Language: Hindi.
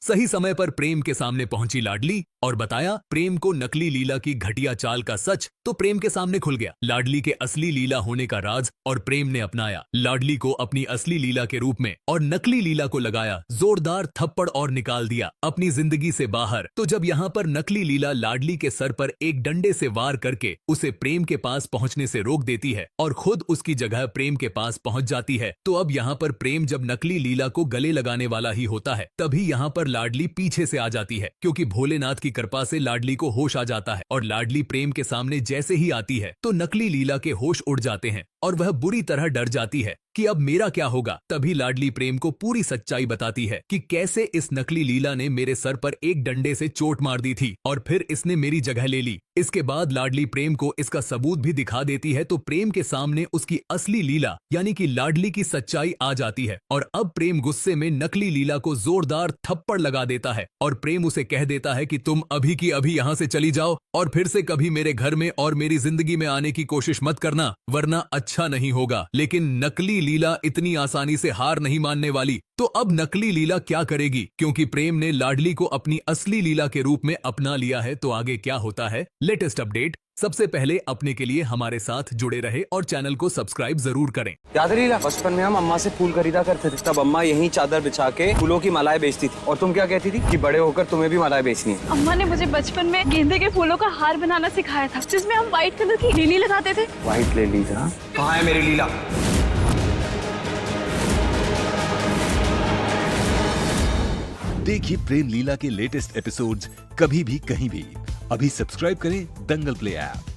सही समय पर प्रेम के सामने पहुंची लाडली और बताया प्रेम को नकली लीला की घटिया चाल का सच। तो प्रेम के सामने खुल गया लाडली के असली लीला होने का राज और प्रेम ने अपनाया लाडली को अपनी असली लीला के रूप में और नकली लीला को लगाया जोरदार थप्पड़ और निकाल दिया अपनी जिंदगी से बाहर। तो जब यहाँ पर नकली लीला लाडली के सर पर एक डंडे से वार करके उसे प्रेम के पास पहुंचने से रोक देती है और खुद उसकी जगह प्रेम के पास पहुंच जाती है, तो अब यहाँ पर प्रेम जब नकली लीला को गले लगाने वाला ही होता है तभी यहाँ पर लाडली पीछे से आ जाती है, क्योंकि भोलेनाथ की कृपा से लाडली को होश आ जाता है और लाडली प्रेम के सामने जैसे ही आती है तो नकली लीला के होश उड़ जाते हैं और वह बुरी तरह डर जाती है कि अब मेरा क्या होगा। तभी लाडली प्रेम को पूरी सच्चाई बताती है कि कैसे इस नकली लीला ने मेरे सर पर एक डंडे से चोट मार दी थी और फिर इसने मेरी जगह ले ली। इसके बाद लाडली प्रेम को इसका सबूत भी दिखा देती है, तो प्रेम के सामने उसकी असली लीला यानी कि लाडली की सच्चाई आ जाती है और अब प्रेम गुस्से में नकली लीला को जोरदार थप्पड़ लगा देता है और प्रेम उसे कह देता है कि तुम अभी की अभी यहाँ से चली जाओ और फिर से कभी मेरे घर में और मेरी जिंदगी में आने की कोशिश मत करना, वरना अच्छा नहीं होगा। लेकिन नकली लीला इतनी आसानी से हार नहीं मानने वाली। तो अब नकली लीला क्या करेगी, क्योंकि प्रेम ने लाडली को अपनी असली लीला के रूप में अपना लिया है। तो आगे क्या होता है, लेटेस्ट अपडेट सबसे पहले अपने के लिए हमारे साथ जुड़े रहे और चैनल को सब्सक्राइब जरूर करें। याद है लीला, बचपन में हम अम्मा से फूल खरीदा करते थे, तब अम्मा यही चादर बिछा के फूलों की मालाएं बेचती थी और तुम क्या कहती थी कि बड़े होकर तुम्हें भी मालाएं बेचनी है। अम्मा ने मुझे बचपन में गेंदे के फूलों का हार बनाना सिखाया था, जिसमें हम व्हाइट कलर की लिली लगाते थे। व्हाइट लिली था? कहाँ है मेरी लीला? देखिए प्रेम लीला के लेटेस्ट एपिसोड्स कभी भी कहीं भी। अभी सब्सक्राइब करें दंगल प्ले ऐप।